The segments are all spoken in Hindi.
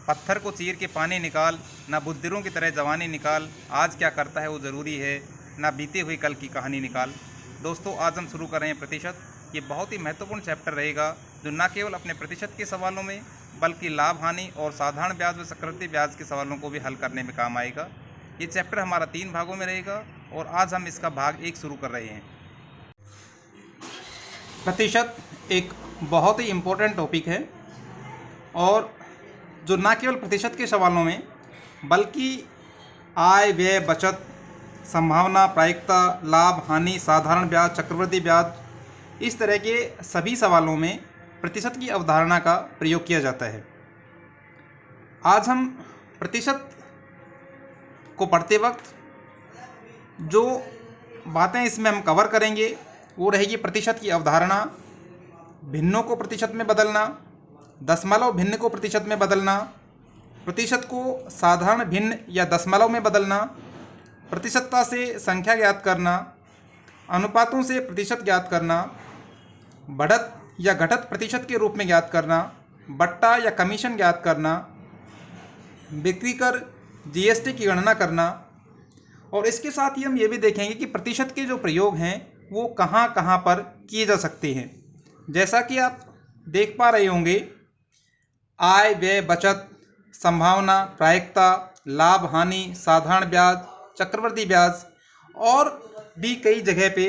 पत्थर को चीर के पानी निकाल, ना बुद्धिरों की तरह जवानी निकाल, आज क्या करता है वो ज़रूरी है, ना बीते हुए कल की कहानी निकाल। दोस्तों, आज हम शुरू कर रहे हैं प्रतिशत। ये बहुत ही महत्वपूर्ण चैप्टर रहेगा जो न केवल अपने प्रतिशत के सवालों में बल्कि लाभ हानि और साधारण ब्याज व चक्रवृद्धि ब्याज के सवालों को भी हल करने में काम आएगा। ये चैप्टर हमारा 3 भागों में रहेगा और आज हम इसका भाग 1 शुरू कर रहे हैं। प्रतिशत एक बहुत ही इम्पोर्टेंट टॉपिक है और जो न केवल प्रतिशत के सवालों में बल्कि आय व्यय बचत, संभावना, प्रायिकता, लाभ हानि, साधारण ब्याज, चक्रवृद्धि ब्याज, इस तरह के सभी सवालों में प्रतिशत की अवधारणा का प्रयोग किया जाता है। आज हम प्रतिशत को पढ़ते वक्त जो बातें इसमें हम कवर करेंगे वो रहेगी प्रतिशत की अवधारणा, भिन्नों को प्रतिशत में बदलना, दशमलव भिन्न को प्रतिशत में बदलना, प्रतिशत को साधारण भिन्न या दशमलव में बदलना, प्रतिशतता से संख्या ज्ञात करना, अनुपातों से प्रतिशत ज्ञात करना, बढ़त या घटत प्रतिशत के रूप में ज्ञात करना, बट्टा या कमीशन ज्ञात करना, बिक्री कर जीएसटी की गणना करना। और इसके साथ ही हम ये भी देखेंगे कि प्रतिशत के जो प्रयोग हैं वो कहाँ कहाँ पर किए जा सकते हैं। जैसा कि आप देख पा रहे होंगे, आय व्यय बचत, संभावना, प्रायिकता, लाभ हानि, साधारण ब्याज, चक्रवृद्धि ब्याज और भी कई जगह पे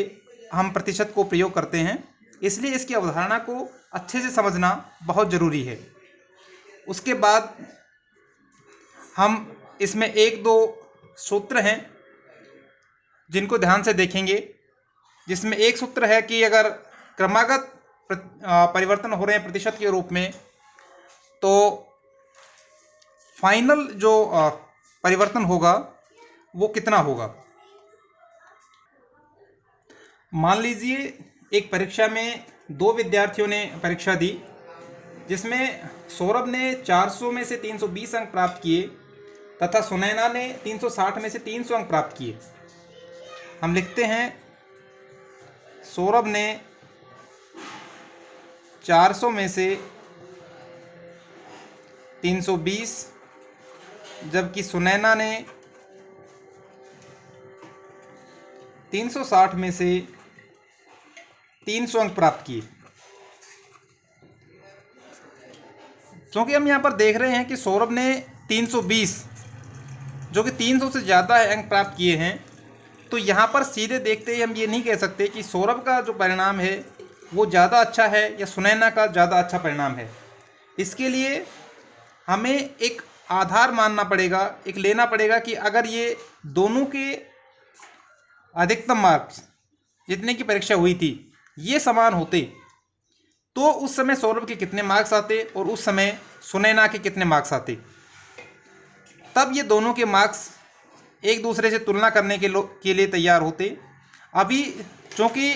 हम प्रतिशत को प्रयोग करते हैं, इसलिए इसकी अवधारणा को अच्छे से समझना बहुत ज़रूरी है। उसके बाद हम इसमें 1-2 सूत्र हैं जिनको ध्यान से देखेंगे, जिसमें एक सूत्र है कि अगर क्रमागत परिवर्तन हो रहे हैं प्रतिशत के रूप में तो फाइनल जो परिवर्तन होगा वो कितना होगा। मान लीजिए एक परीक्षा में 2 विद्यार्थियों ने परीक्षा दी, जिसमें सौरभ ने 400 में से 320 अंक प्राप्त किए तथा सुनैना ने 360 में से 300 अंक प्राप्त किए। हम लिखते हैं सौरभ ने 400 में से 320 जबकि सुनैना ने 360 में से 300 अंक प्राप्त किए। क्योंकि हम यहाँ पर देख रहे हैं कि सौरभ ने 320 जो कि 300 से ज़्यादा अंक प्राप्त किए हैं, तो यहाँ पर सीधे देखते ही हम ये नहीं कह सकते कि सौरभ का जो परिणाम है वो ज़्यादा अच्छा है या सुनैना का ज़्यादा अच्छा परिणाम है। इसके लिए हमें एक आधार मानना पड़ेगा, एक लेना पड़ेगा कि अगर ये दोनों के अधिकतम मार्क्स जितने की परीक्षा हुई थी ये समान होते तो उस समय सौरभ के कितने मार्क्स आते और उस समय सुनैना के कितने मार्क्स आते। तब ये दोनों के मार्क्स एक दूसरे से तुलना करने के लिए तैयार होते। अभी चूँकि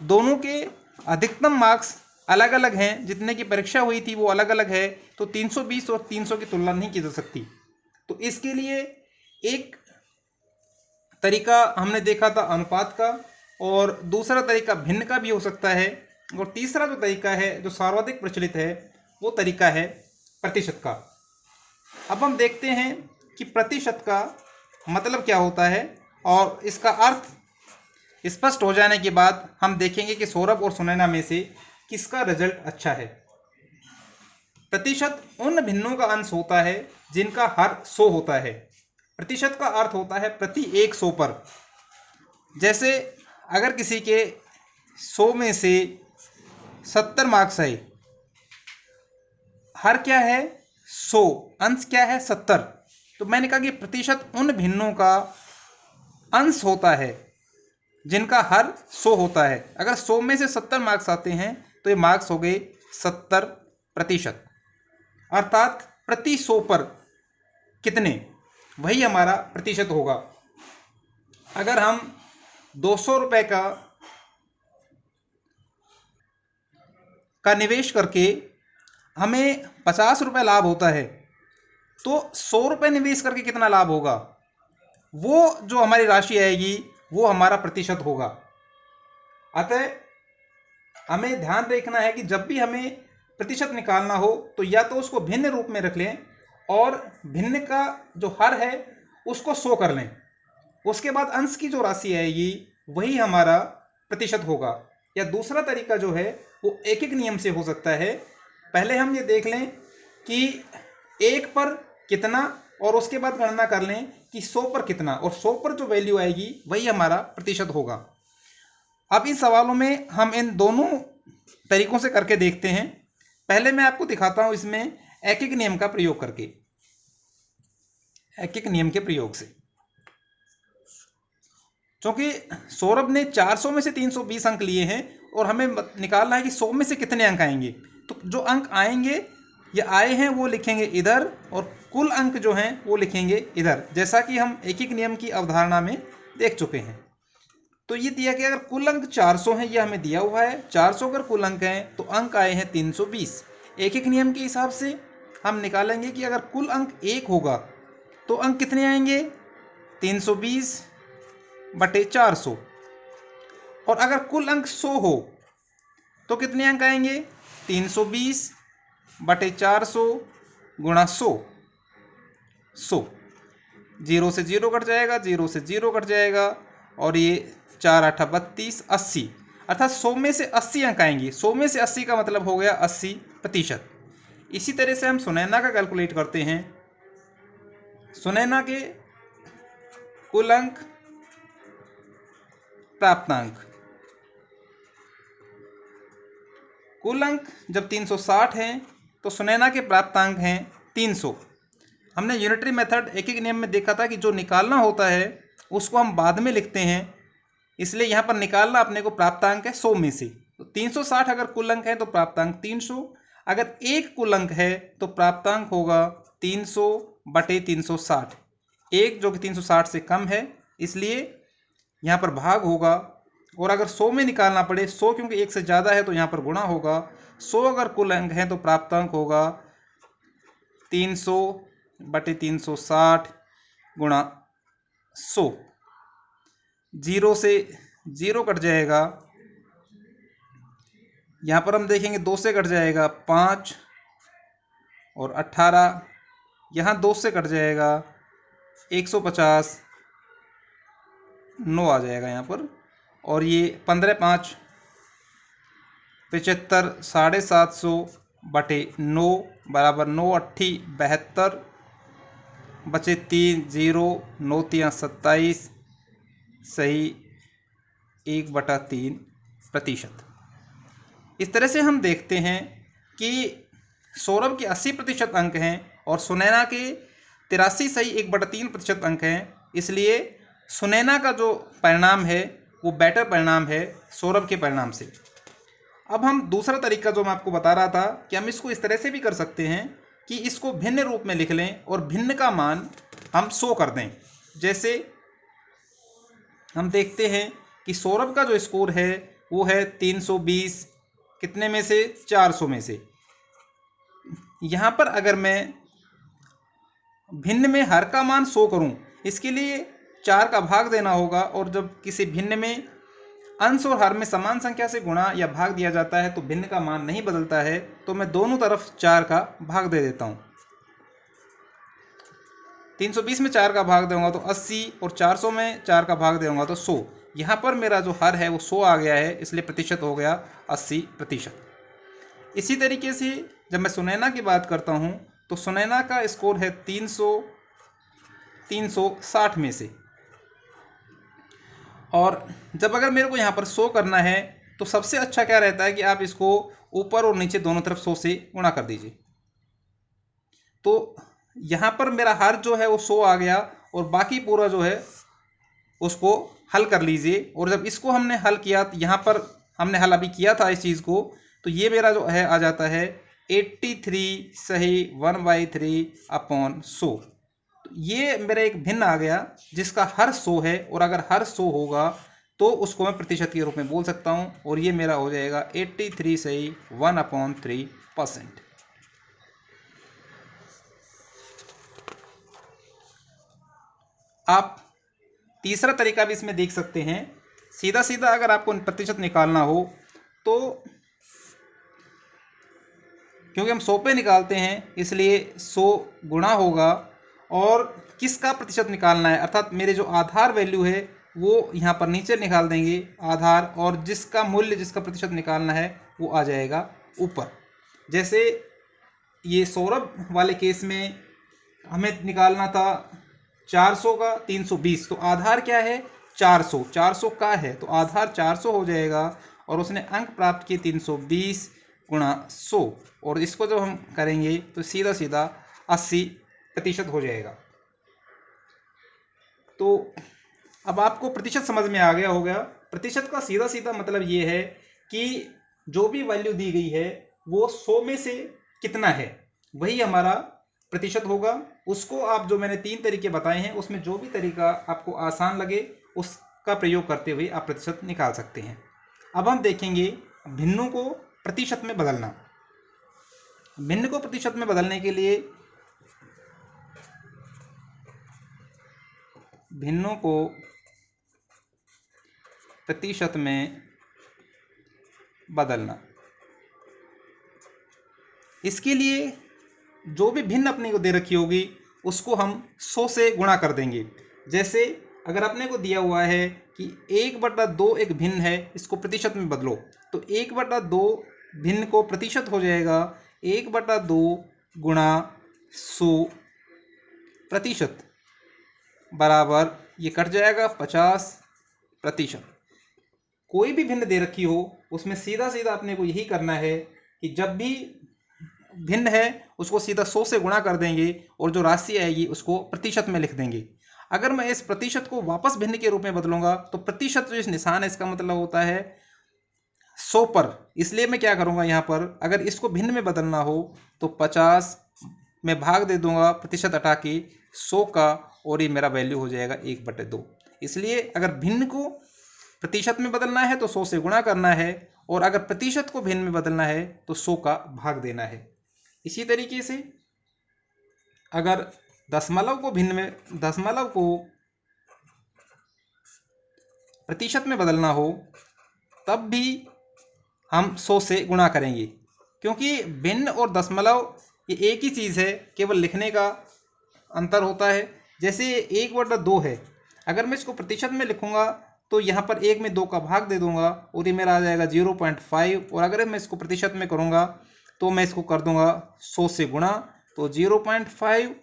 दोनों के अधिकतम मार्क्स अलग अलग हैं, जितने की परीक्षा हुई थी वो अलग अलग है, तो 320 और 300 की तुलना नहीं की जा सकती। तो इसके लिए एक तरीका हमने देखा था अनुपात का, और दूसरा तरीका भिन्न का भी हो सकता है, और तीसरा जो तरीका है जो सर्वाधिक प्रचलित है वो तरीका है प्रतिशत का। अब हम देखते हैं कि प्रतिशत का मतलब क्या होता है और इसका अर्थ स्पष्ट हो जाने के बाद हम देखेंगे कि सौरभ और सुनैना में से किसका रिजल्ट अच्छा है। प्रतिशत उन भिन्नों का अंश होता है जिनका हर 100 होता है। प्रतिशत का अर्थ होता है प्रति 100 पर। जैसे अगर किसी के 100 में से 70 मार्क्स है, हर क्या है 100, अंश क्या है 70, तो मैंने कहा कि प्रतिशत उन भिन्नों का अंश होता है जिनका हर 100 होता है। अगर 100 में से 70 मार्क्स आते हैं तो ये मार्क्स हो गए 70%, अर्थात प्रति 100 पर कितने, वही हमारा प्रतिशत होगा। अगर हम 200 रुपये का निवेश करके हमें 50 रुपये लाभ होता है, तो 100 रुपये निवेश करके कितना लाभ होगा, वो जो हमारी राशि आएगी वो हमारा प्रतिशत होगा। अतः हमें ध्यान रखना है कि जब भी हमें प्रतिशत निकालना हो तो या तो उसको भिन्न रूप में रख लें और भिन्न का जो हर है उसको 100 कर लें। उसके बाद अंश की जो राशि आएगी वही हमारा प्रतिशत होगा। या दूसरा तरीका जो है वो एक एक नियम से हो सकता है। पहले हम ये देख लें कि 1 पर कितना, और उसके बाद गणना कर लें कि 100 पर कितना, और 100 पर जो वैल्यू आएगी वही हमारा प्रतिशत होगा। अब इन सवालों में हम इन दोनों तरीकों से करके देखते हैं। पहले मैं आपको दिखाता हूं इसमें एक एक नियम का प्रयोग करके, एक एक नियम के प्रयोग से। क्योंकि सौरभ ने 400 में से 320 अंक लिए हैं और हमें निकालना है कि 100 में से कितने अंक आएंगे। तो जो अंक आएंगे या आए हैं वो लिखेंगे इधर, और कुल अंक जो हैं वो लिखेंगे इधर, जैसा कि हम एक एक नियम की अवधारणा में देख चुके हैं। तो ये दिया कि अगर कुल अंक 400 हैं, ये हमें दिया हुआ है 400 अगर कुल अंक हैं तो अंक आए हैं 320। एक एक नियम के हिसाब से हम निकालेंगे कि अगर कुल अंक 1 होगा तो अंक कितने आएंगे, 320 बटे 400। और अगर कुल अंक 100 हो तो कितने अंक आएंगे, 320 बटे 400 गुणा 100। 100 जीरो से जीरो कट जाएगा, जीरो से जीरो कट जाएगा, और ये 4 8 32 80, अर्थात 100 में से 80 अंक आएंगे। 100 में से 80 का मतलब हो गया 80%। इसी तरह से हम सुनैना का कैलकुलेट करते हैं। सुनैना के कुल अंक प्राप्तांक, कुल अंक जब 360 हैं तो सुनैना के प्राप्तांक हैं 300। हमने यूनिटरी मेथड एक एक नियम में देखा था कि जो निकालना होता है उसको हम बाद में लिखते हैं, इसलिए यहाँ पर निकालना अपने को प्राप्तांक है 100 में से। तो 360 अगर कुल अंक है तो प्राप्तांक 300, अगर एक कुल अंक है तो प्राप्तांक होगा 300 बटे 360। एक जो कि 360 से कम है इसलिए यहाँ पर भाग होगा, और अगर 100 में निकालना पड़े, 100 क्योंकि एक से ज़्यादा है तो यहाँ पर गुणा होगा। 100 अगर कुल अंक है तो प्राप्तांक होगा 300 बटे 360 गुणा 100। जीरो से जीरो कट जाएगा, यहाँ पर हम देखेंगे 2 से कट जाएगा 5 और 18, यहाँ 2 से कट जाएगा 150, 9 आ जाएगा यहाँ पर, और ये 15 5 75 750 बटे 9 बराबर 9 8 72 बचे 3 0 9 3 27 सही 1/3%। इस तरह से हम देखते हैं कि सौरभ के 80% अंक हैं और सुनैना के 83 सही 1/3% अंक हैं, इसलिए सुनैना का जो परिणाम है वो बेटर परिणाम है सौरभ के परिणाम से। अब हम दूसरा तरीका जो मैं आपको बता रहा था कि हम इसको इस तरह से भी कर सकते हैं कि इसको भिन्न रूप में लिख लें और भिन्न का मान हम 100 कर दें। जैसे हम देखते हैं कि सौरभ का जो स्कोर है वो है 320, कितने में से, 400 में से। यहाँ पर अगर मैं भिन्न में हर का मान 100 करूँ, इसके लिए 4 का भाग देना होगा, और जब किसी भिन्न में अंश और हर में समान संख्या से गुणा या भाग दिया जाता है तो भिन्न का मान नहीं बदलता है, तो मैं दोनों तरफ 4 का भाग दे देता हूँ। 320 में 4 का भाग दूंगा तो 80, और 400 में 4 का भाग दूंगा तो 100। यहाँ पर मेरा जो हर है वो 100 आ गया है, इसलिए प्रतिशत हो गया 80%। इसी तरीके से जब मैं सुनैना की बात करता हूँ तो सुनैना का स्कोर है 360 में से, और जब अगर मेरे को यहाँ पर 100 करना है तो सबसे अच्छा क्या रहता है कि आप इसको ऊपर और नीचे दोनों तरफ 100 से गुणा कर दीजिए। तो यहाँ पर मेरा हर जो है वो 100 आ गया, और बाकी पूरा जो है उसको हल कर लीजिए। और जब इसको हमने हल किया, यहाँ पर हमने हल अभी किया था इस चीज़ को, तो ये मेरा जो है आ जाता है 83 सही 1/3/100। तो ये मेरा एक भिन्न आ गया जिसका हर 100 है, और अगर हर 100 होगा तो उसको मैं प्रतिशत के रूप में बोल सकता हूँ, और ये मेरा हो जाएगा 83 सही 1/3%। आप तीसरा तरीका भी इसमें देख सकते हैं। सीधा सीधा अगर आपको प्रतिशत निकालना हो तो क्योंकि हम 100 पे निकालते हैं इसलिए 100 गुणा होगा, और किसका प्रतिशत निकालना है, अर्थात मेरे जो आधार वैल्यू है वो यहाँ पर नीचे निकाल देंगे आधार, और जिसका मूल्य जिसका प्रतिशत निकालना है वो आ जाएगा ऊपर। जैसे ये सौरभ वाले केस में हमें निकालना था 400 का 320, तो आधार क्या है 400, 400 का है तो आधार 400 हो जाएगा, और उसने अंक प्राप्त किए 320 गुणा 100, और इसको जब हम करेंगे तो सीधा सीधा 80% हो जाएगा। तो अब आपको प्रतिशत समझ में आ गया होगा। प्रतिशत का सीधा सीधा मतलब ये है कि जो भी वैल्यू दी गई है वो 100 में से कितना है वही हमारा प्रतिशत होगा। उसको आप जो मैंने 3 तरीके बताए हैं उसमें जो भी तरीका आपको आसान लगे उसका प्रयोग करते हुए आप प्रतिशत निकाल सकते हैं। अब हम देखेंगे भिन्नों को प्रतिशत में बदलना। भिन्न को प्रतिशत में बदलने के लिए भिन्नों को प्रतिशत में बदलना, इसके लिए जो भी भिन्न अपने को दे रखी होगी उसको हम 100 से गुणा कर देंगे। जैसे अगर अपने को दिया हुआ है कि 1/2 एक भिन्न है, इसको प्रतिशत में बदलो, तो 1/2 भिन्न को प्रतिशत हो जाएगा 1/2 गुणा 100 प्रतिशत बराबर, ये कट जाएगा 50%। कोई भी भिन्न दे रखी हो उसमें सीधा सीधा अपने को यही करना है कि जब भी भिन्न है उसको सीधा 100 से गुणा कर देंगे और जो राशि आएगी उसको प्रतिशत में लिख देंगे। अगर मैं इस प्रतिशत को वापस भिन्न के रूप में बदलूंगा तो प्रतिशत जो इस निशान है इसका मतलब होता है 100 पर, इसलिए मैं क्या करूंगा यहाँ पर अगर इसको भिन्न में बदलना हो तो 50 में भाग दे दूंगा प्रतिशत हटा के 100 का, और ये मेरा वैल्यू हो जाएगा 1/2। इसलिए अगर भिन्न को प्रतिशत में बदलना है तो 100 से गुणा करना है, और अगर प्रतिशत को भिन्न में बदलना है तो 100 का भाग देना है। इसी तरीके से अगर दशमलव को प्रतिशत में बदलना हो तब भी हम 100 से गुणा करेंगे, क्योंकि भिन्न और दशमलव ये एक ही चीज़ है, केवल लिखने का अंतर होता है। जैसे 1/2 है, अगर मैं इसको प्रतिशत में लिखूंगा तो यहाँ पर 1 में 2 का भाग दे दूंगा और ये मेरा आ जाएगा 0.5, और अगर मैं इसको प्रतिशत में करूँगा तो मैं इसको कर दूंगा 100 से गुणा, तो 0.5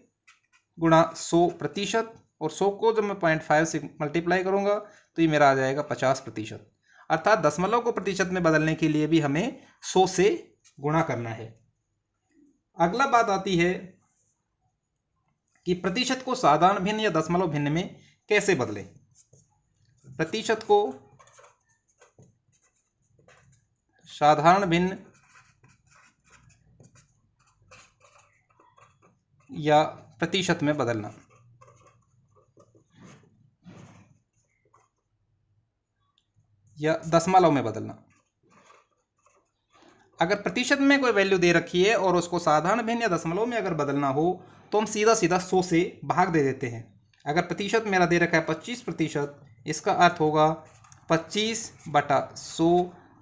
गुणा 100 प्रतिशत, और 100 को जब मैं 0.5 से मल्टीप्लाई करूंगा तो ये मेरा आ जाएगा 50%। अर्थात दशमलव को प्रतिशत में बदलने के लिए भी हमें 100 से गुणा करना है। अगला बात आती है कि प्रतिशत को साधारण भिन्न या दशमलव भिन्न में कैसे बदलें। प्रतिशत को साधारण भिन्न या प्रतिशत में बदलना। या दशमलव में बदलना। अगर प्रतिशत में कोई वैल्यू दे रखी है और उसको साधारण भिन्न या दशमलव में अगर बदलना हो तो हम सीधा सीधा 100 से भाग दे देते हैं। अगर प्रतिशत मेरा दे रखा है 25%, इसका अर्थ होगा 25/100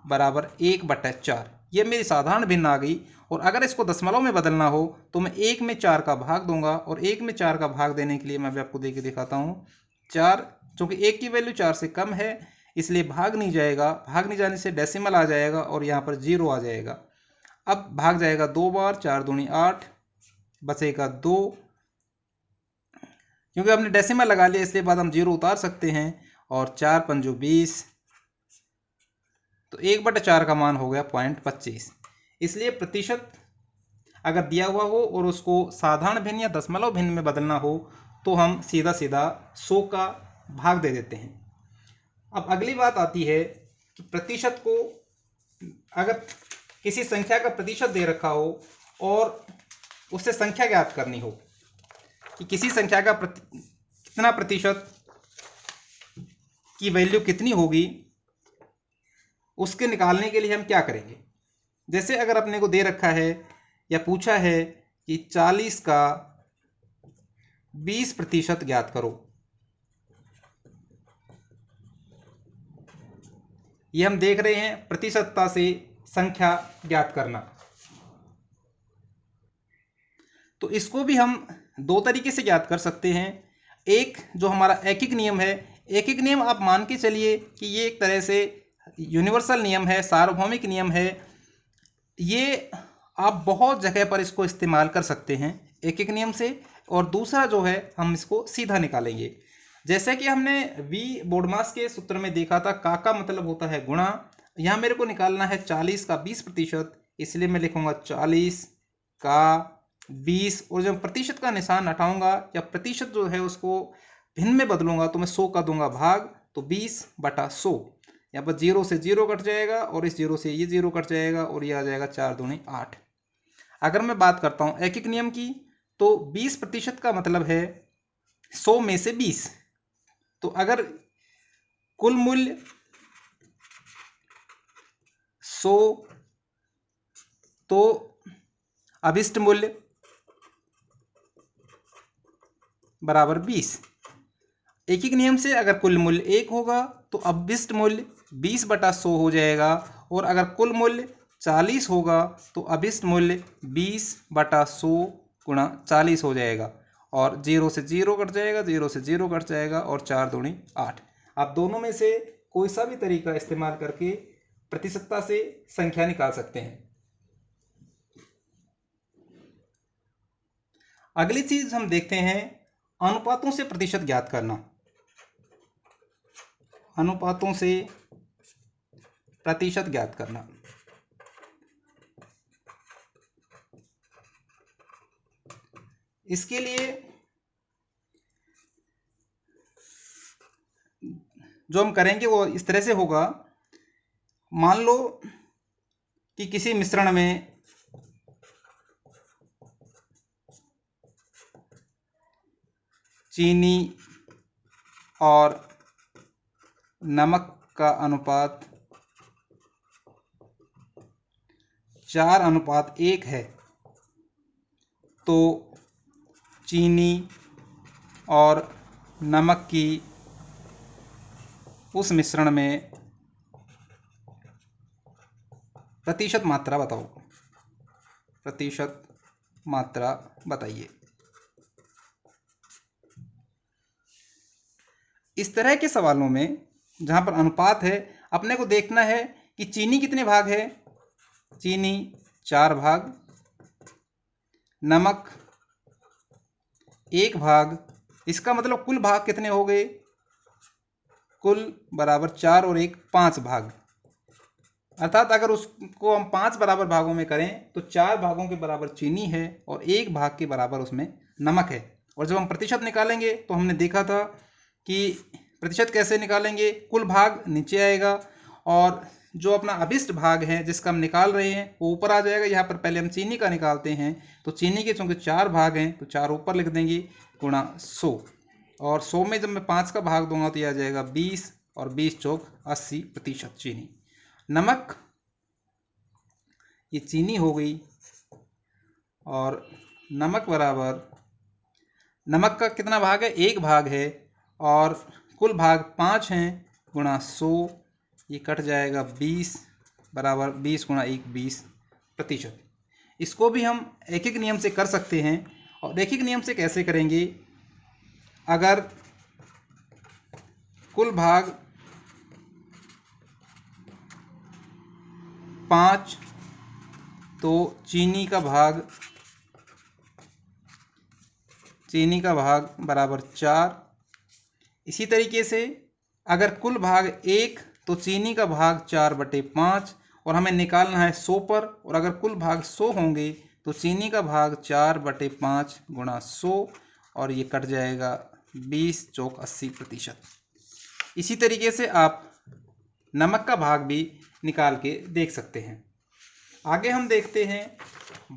बराबर 1/4। ये मेरी साधारण भिन्न आ गई। और अगर इसको दशमलव में बदलना हो तो मैं 1 में 4 का भाग दूंगा, और 1 में 4 का भाग देने के लिए मैं भी आपको दे के दिखाता हूँ। 4, चूँकि 1 की वैल्यू 4 से कम है इसलिए भाग नहीं जाएगा, भाग नहीं जाने से डेसिमल आ जाएगा और यहाँ पर 0 आ जाएगा। अब भाग जाएगा 2 बार, 4 दूनी 8, बचेगा 2, क्योंकि हमने डेसिमल लगा लिया इसलिए बाद हम 0 उतार सकते हैं, और 4 पंजो 20, तो 1/4 का मान हो गया 0.25। इसलिए प्रतिशत अगर दिया हुआ हो और उसको साधारण भिन्न या दशमलव भिन्न में बदलना हो तो हम सीधा सीधा 100 का भाग दे देते हैं। अब अगली बात आती है कि प्रतिशत को अगर किसी संख्या का प्रतिशत दे रखा हो और उससे संख्या ज्ञात करनी हो कि किसी संख्या का कितना प्रतिशत की वैल्यू कितनी होगी, उसके निकालने के लिए हम क्या करेंगे। जैसे अगर अपने को दे रखा है या पूछा है कि 40 का 20% ज्ञात करो, ये हम देख रहे हैं प्रतिशतता से संख्या ज्ञात करना। तो इसको भी हम दो तरीके से ज्ञात कर सकते हैं। एक जो हमारा एकिक नियम है, एकिक नियम आप मान के चलिए कि ये एक तरह से यूनिवर्सल नियम है, सार्वभौमिक नियम है। ये आप बहुत जगह पर इसको इस्तेमाल कर सकते हैं एकिक नियम से। और दूसरा जो है हम इसको सीधा निकालेंगे। जैसे कि हमने वी बोडमास के सूत्र में देखा था, का मतलब होता है गुणा। यहाँ मेरे को निकालना है 40 का 20%, इसलिए मैं लिखूंगा 40 का 20, और जब प्रतिशत का निशान हटाऊंगा या प्रतिशत जो है उसको भिन्न में बदलूंगा तो मैं 100 का दूंगा भाग, तो 20/100। यहाँ पर 0 से 0 कट जाएगा और इस 0 से ये 0 कट जाएगा और ये आ जाएगा 4 दूनी 8। अगर मैं बात करता हूँ एकिक नियम की, तो 20% का मतलब है 100 में से 20। तो अगर कुल मूल्य 100 तो अभिष्ट मूल्य बराबर 20। एकिक नियम से अगर कुल मूल्य 1 होगा तो अभिष्ट मूल्य 20/100 हो जाएगा, और अगर कुल मूल्य 40 होगा तो अभिष्ट मूल्य 20/100 गुणा 40 हो जाएगा, और 0 से 0 कट जाएगा, 0 से 0 कट जाएगा, और 4 दूनी 8। आप दोनों में से कोई सा भी तरीका इस्तेमाल करके प्रतिशतता से संख्या निकाल सकते हैं। अगली चीज हम देखते हैं अनुपातों से प्रतिशत ज्ञात करना। अनुपातों से प्रतिशत ज्ञात करना। इसके लिए जो हम करेंगे वो इस तरह से होगा। मान लो कि किसी मिश्रण में चीनी और नमक का अनुपात 4:1 है, तो चीनी और नमक की उस मिश्रण में प्रतिशत मात्रा बताओ। प्रतिशत मात्रा बताइए। इस तरह के सवालों में जहां पर अनुपात है, अपने को देखना है कि चीनी कितने भाग है। चीनी 4 भाग, नमक 1 भाग। इसका मतलब कुल भाग कितने हो गए? कुल बराबर 4 और 1 5 भाग। अर्थात अगर उसको हम 5 बराबर भागों में करें तो 4 भागों के बराबर चीनी है और 1 भाग के बराबर उसमें नमक है। और जब हम प्रतिशत निकालेंगे तो हमने देखा था कि प्रतिशत कैसे निकालेंगे, कुल भाग नीचे आएगा और जो अपना अभिष्ट भाग है जिसका हम निकाल रहे हैं वो ऊपर आ जाएगा। यहाँ पर पहले हम चीनी का निकालते हैं, तो चीनी के चूंकि 4 भाग हैं तो 4 ऊपर लिख देंगे गुणा 100, और 100 में जब मैं 5 का भाग दूंगा तो यह आ जाएगा 20, और 20 चौक 80% चीनी। नमक, ये चीनी हो गई, और नमक बराबर, नमक का कितना भाग है? 1 भाग है, और कुल भाग 5 हैं, गुणा 100, ये कट जाएगा 20 बराबर 20 गुणा 1 20%। इसको भी हम एकिक नियम से कर सकते हैं। और एकिक नियम से कैसे करेंगे? अगर कुल भाग 5 तो चीनी का भाग बराबर 4। इसी तरीके से अगर कुल भाग 1 तो चीनी का भाग 4/5, और हमें निकालना है 100 पर, और अगर कुल भाग 100 होंगे तो चीनी का भाग 4/5 गुणा 100, और ये कट जाएगा 20 चौक 80%। इसी तरीके से आप नमक का भाग भी निकाल के देख सकते हैं। आगे हम देखते हैं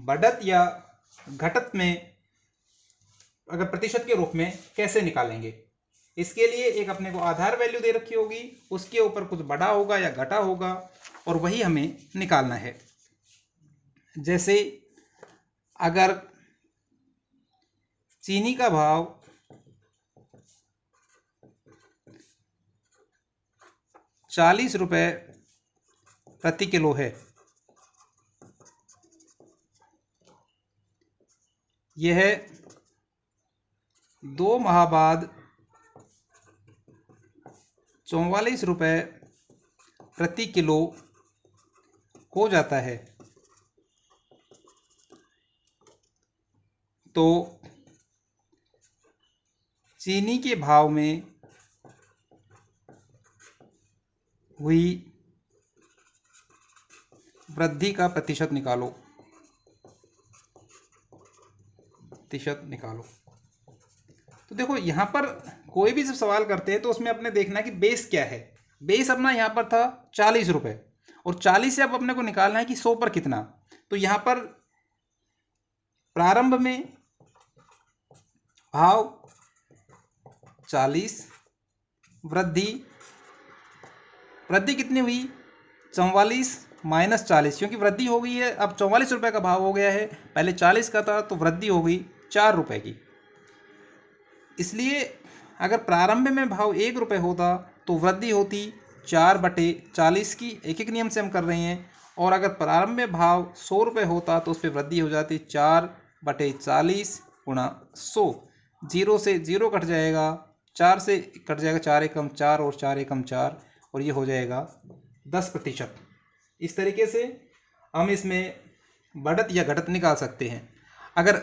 बढ़त या घटत में अगर प्रतिशत के रूप में कैसे निकालेंगे। इसके लिए एक अपने को आधार वैल्यू दे रखी होगी, उसके ऊपर कुछ बढ़ा होगा या घटा होगा, और वही हमें निकालना है। जैसे अगर चीनी का भाव 40 रुपये प्रति किलो है, यह 2 माह बाद 44 रुपये प्रति किलो हो जाता है। तो चीनी के भाव में हुई वृद्धि का प्रतिशत निकालो। तो देखो यहाँ पर कोई भी जब सवाल करते हैं तो उसमें अपने देखना है कि बेस क्या है। बेस अपना यहाँ पर था 40 रुपये और 40 से अब अपने को निकालना है कि 100 पर कितना। तो यहाँ पर प्रारंभ में भाव 40, वृद्धि कितनी हुई 44 माइनस 40, क्योंकि वृद्धि हो गई है। अब 44 रुपये का भाव हो गया है, पहले 40 का था तो वृद्धि हो गई 4 रुपये की। इसलिए अगर प्रारंभ में भाव 1 रुपये होता तो वृद्धि होती 4/40 की। एक एक नियम से हम कर रहे हैं। और अगर प्रारंभ में भाव 100 रुपये होता तो उस पर वृद्धि हो जाती 4/40 गुणा 100। 0 से 0 कट जाएगा, 4 से कट जाएगा, 4 एकम 4 और 4 एकम 4, और ये हो जाएगा 10%। इस तरीके से हम इसमें बढ़त या घटत निकाल सकते हैं। अगर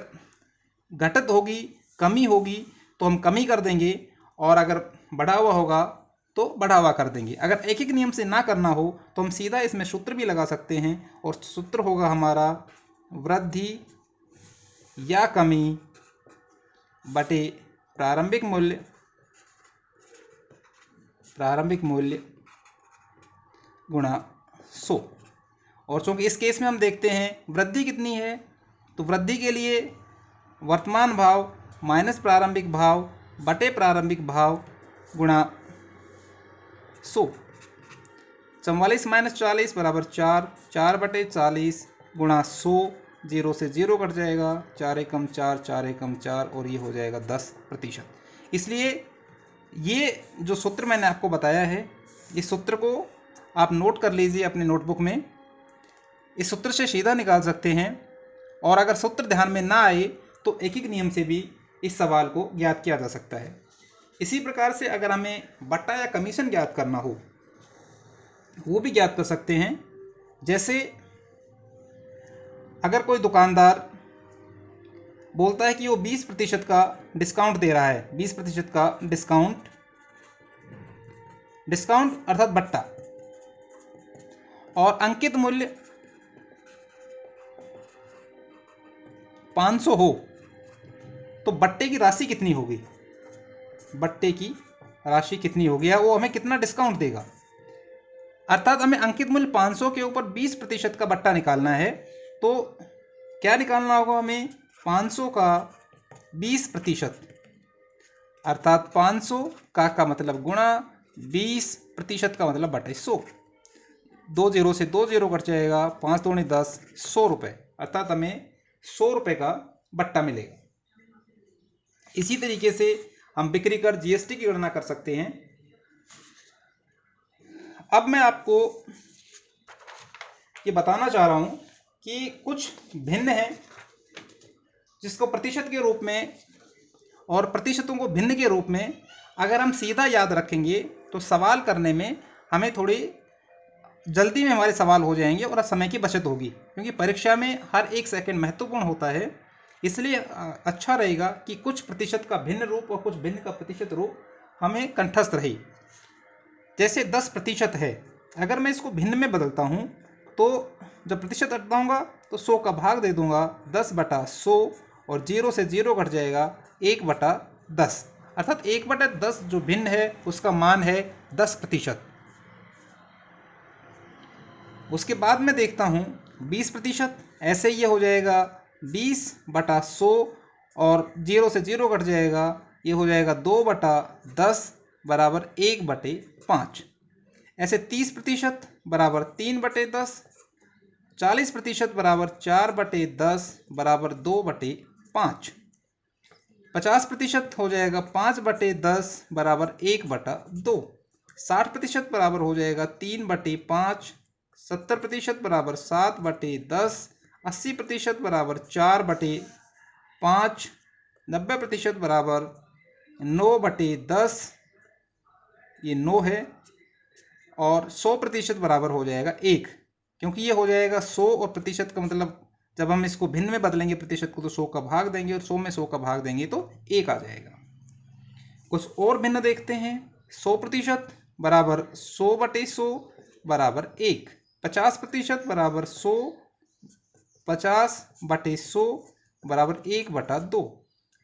घटत होगी, कमी होगी तो हम कमी कर देंगे, और अगर बढ़ावा होगा तो बढ़ावा कर देंगे। अगर एक एक नियम से ना करना हो तो हम सीधा इसमें सूत्र भी लगा सकते हैं, और सूत्र होगा हमारा वृद्धि या कमी बटे प्रारंभिक मूल्य गुणा 100। और चूंकि इस केस में हम देखते हैं वृद्धि कितनी है, तो वृद्धि के लिए वर्तमान भाव माइनस प्रारंभिक भाव बटे प्रारंभिक भाव गुणा 100। 44 माइनस 40 बराबर 4, 4/40 गुणा 100। 0 से 0 कट जाएगा, 4 एकम 4, 4 एकम 4, और ये हो जाएगा 10%। इसलिए ये जो सूत्र मैंने आपको बताया है, इस सूत्र को आप नोट कर लीजिए अपने नोटबुक में। इस सूत्र से सीधा निकाल सकते हैं, और अगर सूत्र ध्यान में ना आए तो एक एक नियम से भी इस सवाल को ज्ञात किया जा सकता है। इसी प्रकार से अगर हमें बट्टा या कमीशन ज्ञात करना हो, वो भी ज्ञात कर सकते हैं। जैसे अगर कोई दुकानदार बोलता है कि वो 20% का डिस्काउंट दे रहा है, 20% का डिस्काउंट अर्थात बट्टा, और अंकित मूल्य 500 हो, तो बट्टे की राशि कितनी होगी, या वो हमें कितना डिस्काउंट देगा। अर्थात हमें अंकित मूल्य 500 के ऊपर 20% का बट्टा निकालना है। तो क्या निकालना होगा हमें, 500 का 20%, अर्थात 500 का मतलब गुणा, 20% का मतलब बटे 100। 2 0 से 2 0 कट जाएगा, 5 दूनी 10, 100 रुपये, अर्थात हमें 100 रुपये का बट्टा मिलेगा। इसी तरीके से हम बिक्री कर जीएसटी की गणना कर सकते हैं। अब मैं आपको ये बताना चाह रहा हूं कि कुछ भिन्न है, जिसको प्रतिशत के रूप में और प्रतिशतों को भिन्न के रूप में अगर हम सीधा याद रखेंगे तो सवाल करने में हमें थोड़ी जल्दी में हमारे सवाल हो जाएंगे और समय की बचत होगी, क्योंकि परीक्षा में हर एक सेकंड महत्वपूर्ण होता है। इसलिए अच्छा रहेगा कि कुछ प्रतिशत का भिन्न रूप और कुछ भिन्न का प्रतिशत रूप हमें कंठस्थ रहे। जैसे 10% है, अगर मैं इसको भिन्न में बदलता हूँ तो जब प्रतिशत हटाऊँगा तो 100 का भाग दे दूंगा 10/100, और 0 से 0 घट जाएगा 1/10, अर्थात 1/10 जो भिन्न है उसका मान है 10%। उसके बाद मैं देखता हूँ 20%, ऐसे ये हो जाएगा 20/100, और 0 से 0 कट जाएगा, ये हो जाएगा 2/10 बराबर 1/5। ऐसे 30% बराबर 3/10, 40% बराबर 4/10 बराबर 2/5, 50% हो जाएगा 5/10 बराबर 1/2, 60% बराबर हो जाएगा 3/5, 70% बराबर 7/10, 80% बराबर 4/10, 5, 90% बराबर 9/10, ये 9 है, और 100% बराबर हो जाएगा 1, क्योंकि ये हो जाएगा 100 और प्रतिशत का मतलब जब हम इसको भिन्न में बदलेंगे प्रतिशत को तो 100 का भाग देंगे और 100 में 100 का भाग देंगे तो 1 आ जाएगा। कुछ और भिन्न देखते हैं। 100% बराबर 100/100 बराबर 1, 50% बराबर 100, 50/100 बराबर 1/2,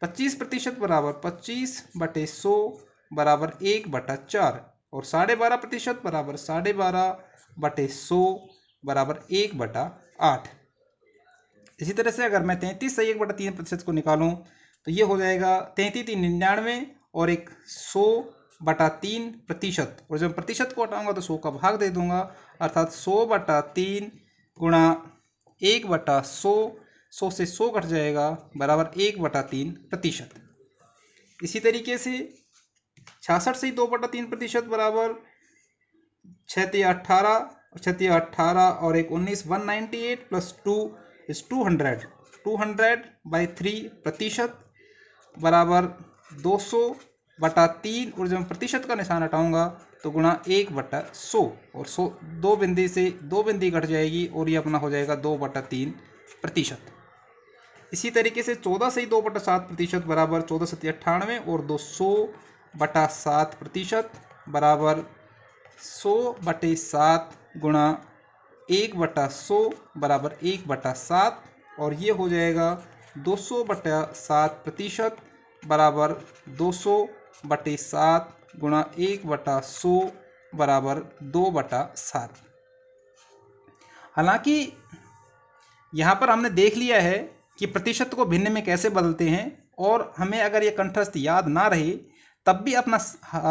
25% बराबर 25/100 बराबर 1/4, और 12.5% बराबर 12.5/100 बराबर 1/8। इसी तरह से अगर मैं 33 से 1/3% को निकालूं तो ये हो जाएगा 33×99 और एक 100/3%, और जब प्रतिशत को हटाऊंगा तो 100 का भाग दे दूंगा, अर्थात 100/3 गुणा 1/100, 100 से 100 कट जाएगा बराबर 1/3%। इसी तरीके से 66 से 2/3% बराबर 6×18 और 6×18 और एक 19, 198 प्लस 2 इज 200, 200/3% बराबर 200/3, और जब मैं प्रतिशत का निशान हटाऊंगा तो गुणा 1/100, और 100 दो बिंदी से दो बिंदी घट जाएगी और ये अपना हो जाएगा 2/3%। इसी तरीके से 14 से 2/7% बराबर 14×7 = 98 और 200/7% बराबर 100/7 गुणा 1/100 बराबर 1/7, और ये हो जाएगा 200/7% बराबर 200/7 गुणा 1/100 बराबर 2/7। हालांकि यहाँ पर हमने देख लिया है कि प्रतिशत को भिन्न में कैसे बदलते हैं, और हमें अगर ये कंठस्थ याद ना रहे तब भी अपना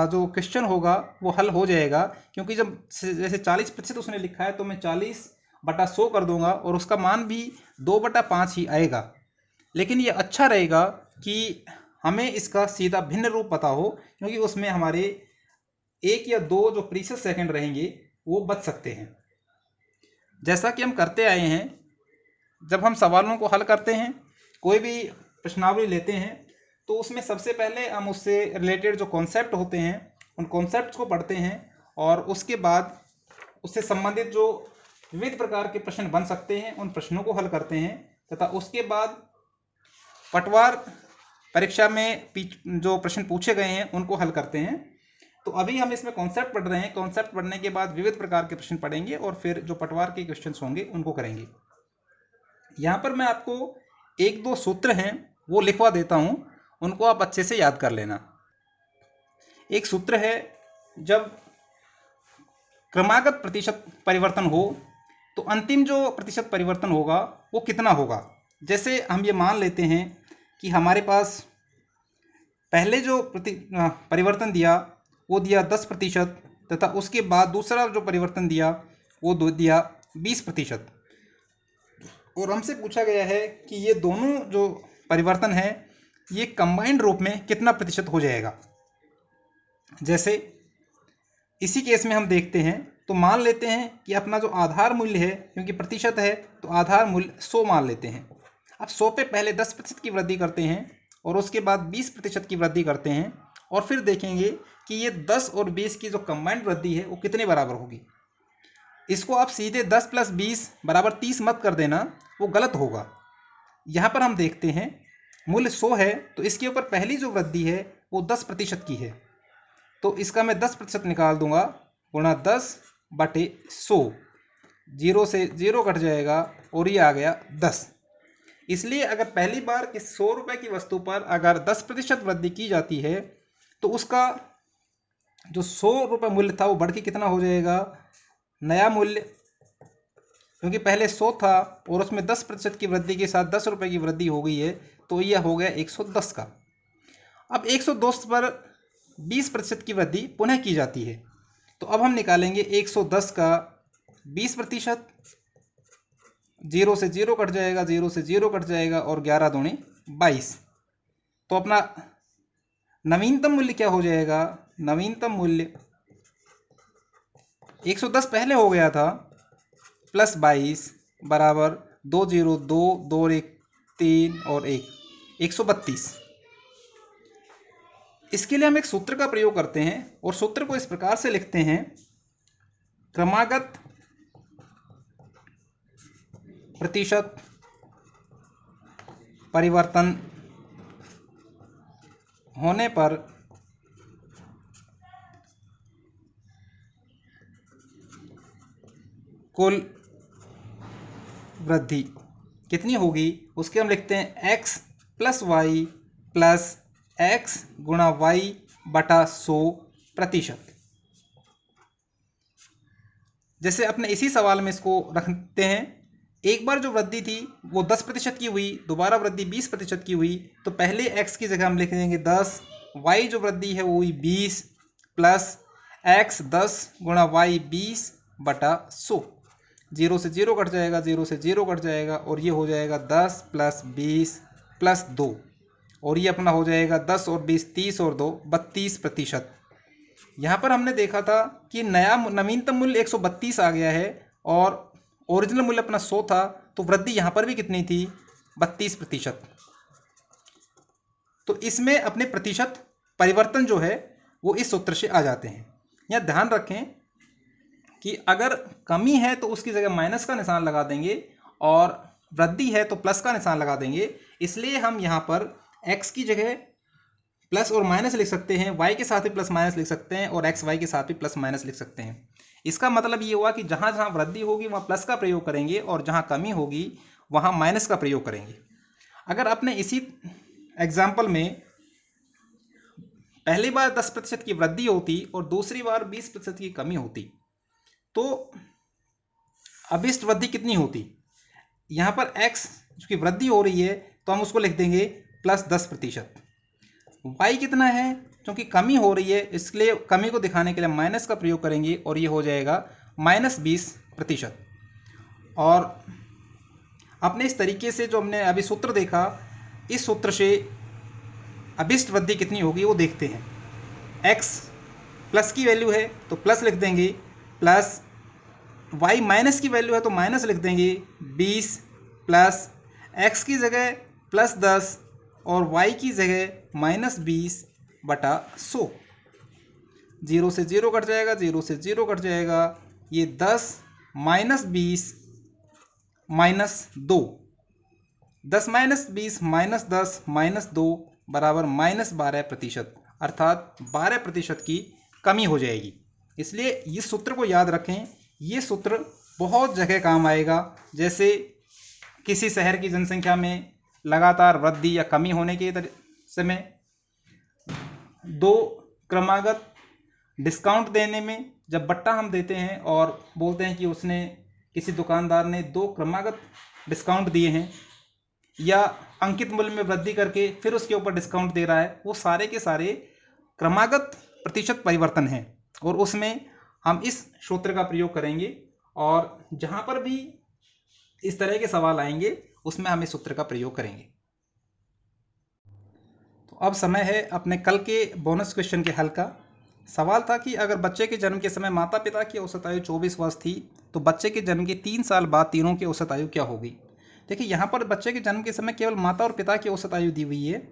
जो क्वेश्चन होगा वो हल हो जाएगा, क्योंकि जब जैसे 40% उसने लिखा है तो मैं 40/100 कर दूंगा और उसका मान भी 2/5 ही आएगा। लेकिन ये अच्छा रहेगा कि हमें इसका सीधा भिन्न रूप पता हो, क्योंकि उसमें हमारे 1 या 2 जो प्रीशियस सेकंड रहेंगे वो बच सकते हैं। जैसा कि हम करते आए हैं, जब हम सवालों को हल करते हैं, कोई भी प्रश्नावली लेते हैं, तो उसमें सबसे पहले हम उससे रिलेटेड जो कॉन्सेप्ट होते हैं उन कॉन्सेप्ट्स को पढ़ते हैं, और उसके बाद उससे संबंधित जो विविध प्रकार के प्रश्न बन सकते हैं उन प्रश्नों को हल करते हैं, तथा उसके बाद पटवार परीक्षा में जो प्रश्न पूछे गए हैं उनको हल करते हैं। तो अभी हम इसमें कॉन्सेप्ट पढ़ रहे हैं, कॉन्सेप्ट पढ़ने के बाद विविध प्रकार के प्रश्न पढ़ेंगे और फिर जो पटवार के क्वेश्चन होंगे उनको करेंगे। यहाँ पर मैं आपको 1-2 सूत्र हैं वो लिखवा देता हूँ, उनको आप अच्छे से याद कर लेना। एक सूत्र है, जब क्रमागत प्रतिशत परिवर्तन हो तो अंतिम जो प्रतिशत परिवर्तन होगा वो कितना होगा। जैसे हम ये मान लेते हैं कि हमारे पास पहले जो परिवर्तन दिया वो दिया 10%, तथा उसके बाद दूसरा जो परिवर्तन दिया वो दिया 20%, और हमसे पूछा गया है कि ये दोनों जो परिवर्तन है ये कंबाइंड रूप में कितना प्रतिशत हो जाएगा। जैसे इसी केस में हम देखते हैं, तो मान लेते हैं कि अपना जो आधार मूल्य है, क्योंकि प्रतिशत है तो आधार मूल्य 100 मान लेते हैं। अब 100 पे पहले 10% की वृद्धि करते हैं और उसके बाद 20% की वृद्धि करते हैं, और फिर देखेंगे कि ये 10 और 20 की जो कंबाइंड वृद्धि है वो कितने बराबर होगी। इसको आप सीधे 10 + 20 = 30 मत कर देना, वो गलत होगा। यहाँ पर हम देखते हैं मूल्य 100 है तो इसके ऊपर पहली जो वृद्धि है वो 10% की है, तो इसका मैं 10% निकाल दूंगा, गुणा 10/100, 0 से 0 कट जाएगा और ये आ गया 10। इसलिए अगर पहली बार इस 100 रुपये की वस्तु पर अगर 10% वृद्धि की जाती है तो उसका जो 100 रुपये मूल्य था वो बढ़ के कितना हो जाएगा, नया मूल्य, क्योंकि पहले 100 था और उसमें 10% की वृद्धि के साथ 10 रुपये की वृद्धि हो गई है, तो यह हो गया 110 का। अब 110 पर 20% की वृद्धि पुनः की जाती है, तो अब हम निकालेंगे 110 का 20%, 0 से 0 कट जाएगा, 0 से 0 कट जाएगा और 11 दूनी 22। तो अपना नवीनतम मूल्य क्या हो जाएगा, नवीनतम मूल्य 110 पहले हो गया था +22 बराबर 202, 2 1 3 और 1, 132। इसके लिए हम एक सूत्र का प्रयोग करते हैं और सूत्र को इस प्रकार से लिखते हैं, क्रमागत प्रतिशत परिवर्तन होने पर कुल वृद्धि कितनी होगी, उसके हम लिखते हैं x plus y plus x गुणा वाई बटा 100%। जैसे अपने इसी सवाल में इसको रखते हैं, एक बार जो वृद्धि थी वो 10% की हुई, दोबारा वृद्धि 20% की हुई, तो पहले x की जगह हम लिख देंगे 10, y जो वृद्धि है वो हुई 20 प्लस x 10 गुणा y 20 बटा 100। 0 से 0 कट जाएगा, 0 से 0 कट जाएगा और ये हो जाएगा 10 प्लस 20 प्लस 2 और ये अपना हो जाएगा 10 और 20 30 और 2 32%। यहाँ पर हमने देखा था कि नवीनतम मूल्य 132 आ गया है और ओरिजिनल मूल्य अपना 100 था, तो वृद्धि यहाँ पर भी कितनी थी, 32%। तो इसमें अपने प्रतिशत परिवर्तन जो है वो इस सूत्र से आ जाते हैं। यहाँ ध्यान रखें कि अगर कमी है तो उसकी जगह माइनस का निशान लगा देंगे और वृद्धि है तो प्लस का निशान लगा देंगे। इसलिए हम यहाँ पर x की जगह प्लस और माइनस लिख सकते हैं, y के साथ भी प्लस माइनस लिख सकते हैं और x y के साथ भी प्लस माइनस लिख सकते हैं। इसका मतलब ये हुआ कि जहाँ जहाँ वृद्धि होगी वहाँ प्लस का प्रयोग करेंगे और जहाँ कमी होगी वहाँ माइनस का प्रयोग करेंगे। अगर अपने इसी एग्जाम्पल में पहली बार 10% की वृद्धि होती और दूसरी बार 20% की कमी होती तो अभिष्ट वृद्धि कितनी होती। यहाँ पर x की वृद्धि हो रही है तो हम उसको लिख देंगे प्लस 10%। y कितना है, क्योंकि कमी हो रही है इसलिए कमी को दिखाने के लिए माइनस का प्रयोग करेंगे और ये हो जाएगा माइनस 20%। और अपने इस तरीके से जो हमने अभी सूत्र देखा, इस सूत्र से अभिष्ट वृद्धि कितनी होगी वो देखते हैं। x प्लस की वैल्यू है तो प्लस लिख देंगे, प्लस y माइनस की वैल्यू है तो माइनस लिख देंगे 20 प्लस x की जगह प्लस 10 और y की जगह माइनस 20 बटा 100। 0 से 0 कट जाएगा, 0 से 0 कट जाएगा, ये 10 minus 20 minus 2, 10 minus 20 minus 10 minus 2 बराबर माइनस 12%, अर्थात 12% की कमी हो जाएगी। इसलिए इस सूत्र को याद रखें, ये सूत्र बहुत जगह काम आएगा। जैसे किसी शहर की जनसंख्या में लगातार वृद्धि या कमी होने के समय दो क्रमागत डिस्काउंट देने में, जब बट्टा हम देते हैं और बोलते हैं कि उसने किसी दुकानदार ने 2 क्रमागत डिस्काउंट दिए हैं या अंकित मूल्य में वृद्धि करके फिर उसके ऊपर डिस्काउंट दे रहा है, वो सारे के सारे क्रमागत प्रतिशत परिवर्तन हैं और उसमें हम इस सूत्र का प्रयोग करेंगे। और जहाँ पर भी इस तरह के सवाल आएंगे उसमें हम इस सूत्र का प्रयोग करेंगे। तो अब समय है अपने कल के बोनस क्वेश्चन के हल का। सवाल था कि अगर बच्चे के जन्म के समय माता पिता की औसत आयु 24 वर्ष थी तो बच्चे के जन्म के 3 साल बाद तीनों की औसत आयु क्या होगी। देखिए यहाँ पर बच्चे के जन्म के समय केवल माता और पिता की औसत आयु दी हुई है।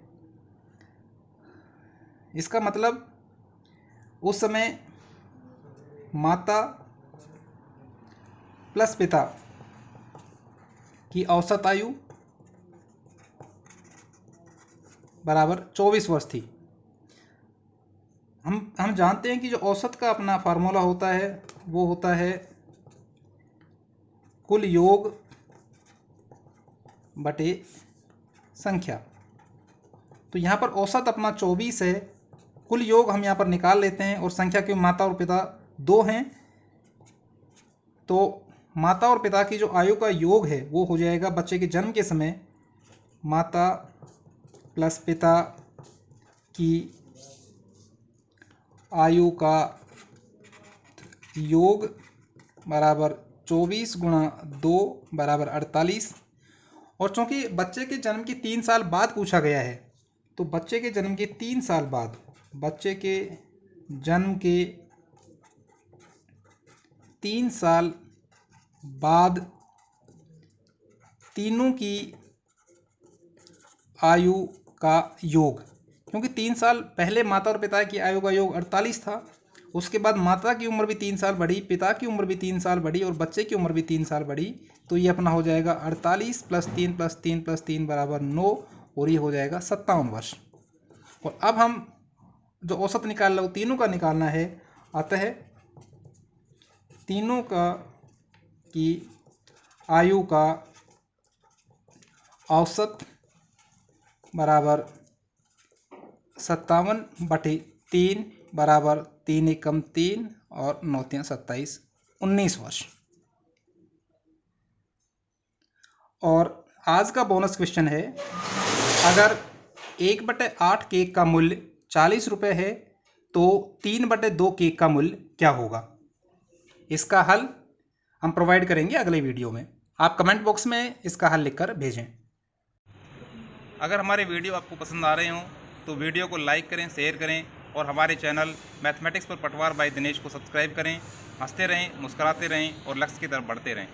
इसका मतलब उस समय माता प्लस पिता की औसत आयु बराबर 24 वर्ष थी। हम जानते हैं कि जो औसत का अपना फार्मूला होता है वो होता है कुल योग बटे संख्या। तो यहाँ पर औसत अपना 24 है, कुल योग हम यहाँ पर निकाल लेते हैं और संख्या के माता और पिता 2 हैं तो माता और पिता की जो आयु का योग है वो हो जाएगा बच्चे के जन्म के समय माता प्लस पिता की आयु का योग बराबर 24 गुणा 2 बराबर 48। और चूंकि बच्चे के जन्म के 3 साल बाद पूछा गया है तो बच्चे के जन्म के 3 साल बाद, बच्चे के जन्म के 3 साल बाद तीनों की आयु का योग, क्योंकि 3 साल पहले माता और पिता की आयु का योग 48 था। उसके बाद माता की उम्र भी 3 साल बढ़ी, पिता की उम्र भी 3 साल बढ़ी और बच्चे की उम्र भी 3 साल बढ़ी। तो ये अपना हो जाएगा 48 + 3 + 3 + 3 = 9 और ये हो जाएगा 57 वर्ष। और अब हम जो औसत निकाल लो तीनों का निकालना है। अतः तीनों का की आयु का औसत बराबर 57/3 बराबर 3 एकम 3 और 9 3 27 19 वर्ष। और आज का बोनस क्वेश्चन है, अगर 1/8 केक का मूल्य 40 रुपये है तो 3/2 केक का मूल्य क्या होगा? इसका हल हम प्रोवाइड करेंगे अगले वीडियो में। आप कमेंट बॉक्स में इसका हल लिखकर भेजें। अगर हमारे वीडियो आपको पसंद आ रहे हों तो वीडियो को लाइक करें, शेयर करें और हमारे चैनल मैथमेटिक्स पर पटवार बाय दिनेश को सब्सक्राइब करें। हंसते रहें, मुस्कुराते रहें और लक्ष्य की तरफ बढ़ते रहें।